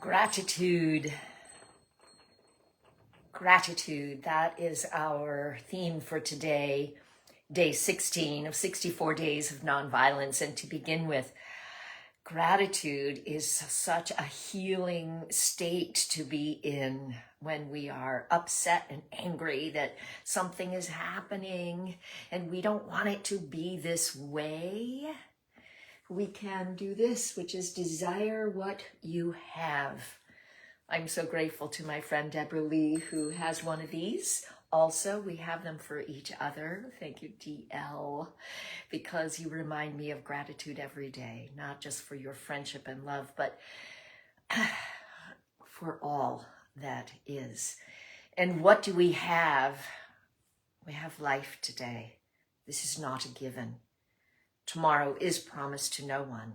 Gratitude. Gratitude, that is our theme for today, day 16 of 64 days of nonviolence. And to begin with, gratitude is such a healing state to be in when we are upset and angry that something is happening and we don't want it to be this way. We can do this, which is desire what you have. I'm so grateful to my friend Deborah Lee, who has one of these. Also, we have them for each other. Thank you, DL, because you remind me of gratitude every day, not just for your friendship and love, but for all that is. And what do we have? We have life today. This is not a given. Tomorrow is promised to no one.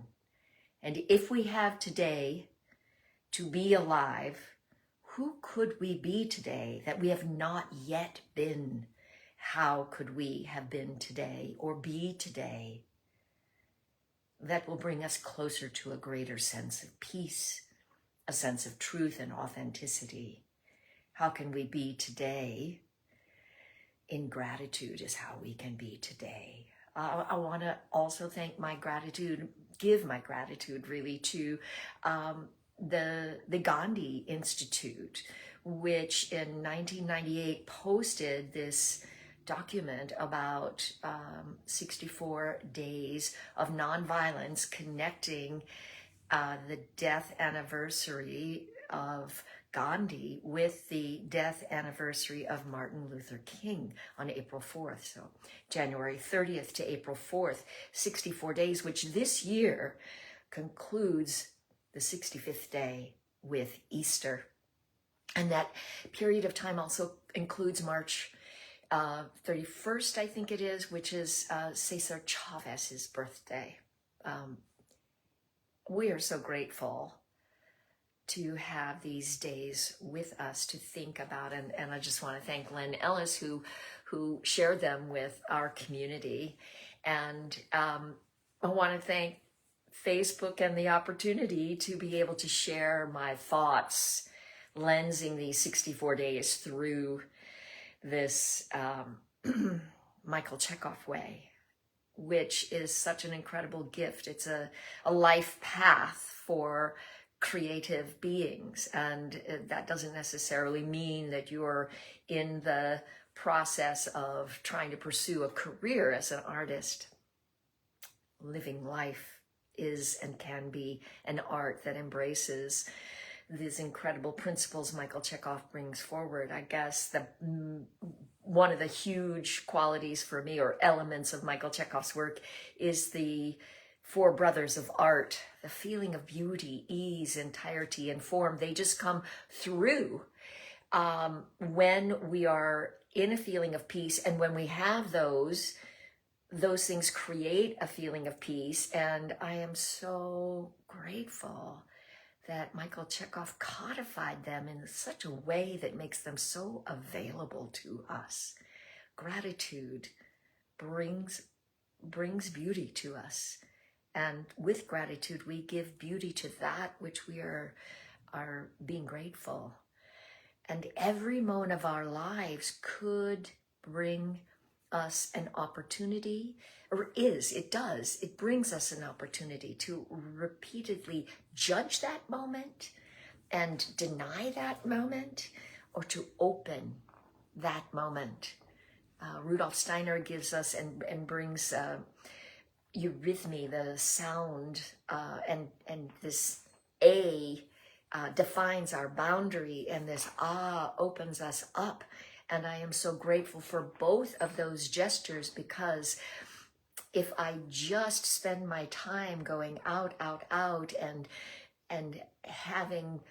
And if we have today to be alive, who could we be today that we have not yet been? How could we have been today or be today? That will bring us closer to a greater sense of peace, a sense of truth and authenticity. How can we be today? In gratitude is how we can be today. I want to also give my gratitude really to the Gandhi Institute, which in 1998 posted this document about 64 days of nonviolence connecting the death anniversary of Gandhi with the death anniversary of Martin Luther King on April 4th. So January 30th to April 4th, 64 days, which this year concludes the 65th day with Easter. And that period of time also includes March 31st, I think it is, which is Cesar Chavez's birthday. We are so grateful to have these days with us to think about, and I just want to thank Len Ellis who shared them with our community, and I want to thank Facebook and the opportunity to be able to share my thoughts, lensing these 64 days through this Michael Chekhov Way, which is such an incredible gift. It's a life path for creative beings, and that doesn't necessarily mean that you're in the process of trying to pursue a career as an artist. Living life is and can be an art that embraces these incredible principles Michael Chekhov brings forward. I guess one of the huge qualities for me, or elements of Michael Chekhov's work, is the four brothers of art, the feeling of beauty, ease, entirety, and form. They just come through when we are in a feeling of peace, and when we have those things create a feeling of peace. And I am so grateful that Michael Chekhov codified them in such a way that makes them so available to us. Gratitude brings beauty to us. And with gratitude, we give beauty to that which we are being grateful. And every moment of our lives could bring us an opportunity, it brings us an opportunity to repeatedly judge that moment and deny that moment, or to open that moment. Rudolf Steiner gives us and brings eurythmy, the sound, and this A defines our boundary, and this opens us up. And I am so grateful for both of those gestures, because if I just spend my time going out, and having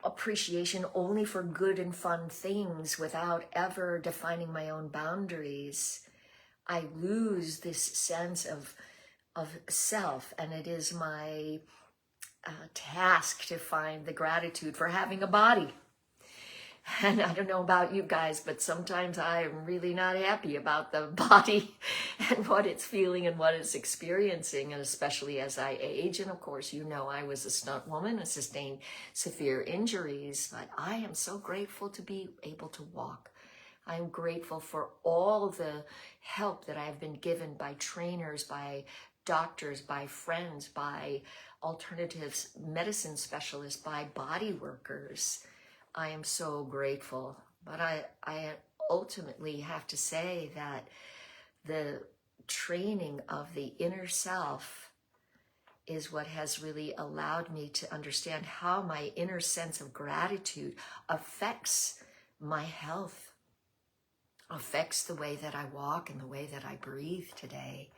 appreciation only for good and fun things without ever defining my own boundaries, I lose this sense of self. And it is my task to find the gratitude for having a body, And I don't know about you guys, but sometimes I'm really not happy about the body and what it's feeling and what it's experiencing, and especially as I age. And of course, you know, I was a stunt woman, I sustained severe injuries, but I am so grateful to be able to walk. I'm grateful for all the help that I've been given by trainers, by doctors, by friends, by alternative medicine specialists, by body workers. I am so grateful. But I ultimately have to say that the training of the inner self is what has really allowed me to understand how my inner sense of gratitude affects my health, affects the way that I walk and the way that I breathe today.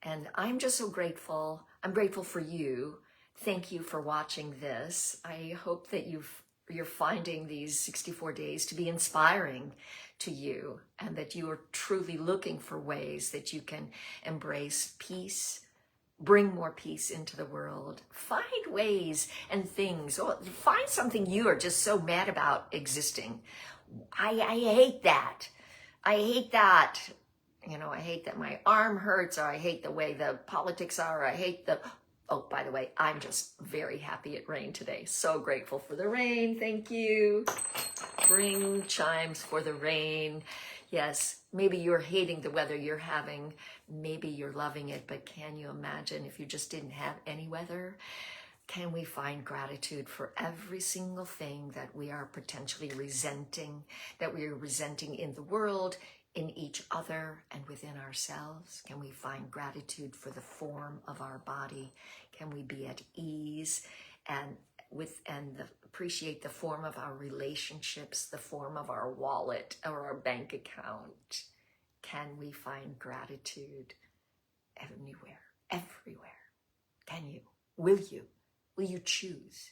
And I'm just so grateful. I'm grateful for you. Thank you for watching this. I hope that you're finding these 64 days to be inspiring to you, and that you are truly looking for ways that you can embrace peace, bring more peace into the world, find ways and things, or find something you are just so mad about existing. I hate that. I hate that. You know, I hate that my arm hurts, or I hate the way the politics are, or I hate the, oh, by the way, I'm just very happy it rained today. So grateful for the rain. Thank you. Bring chimes for the rain. Yes, maybe you're hating the weather you're having. Maybe you're loving it, but can you imagine if you just didn't have any weather? Can we find gratitude for every single thing that we are potentially resenting, that we are resenting in the world, in each other, and within ourselves? Can we find gratitude for the form of our body? Can we be at ease and appreciate the form of our relationships, the form of our wallet or our bank account? Can we find gratitude anywhere, everywhere? Can you? Will you? Will you choose?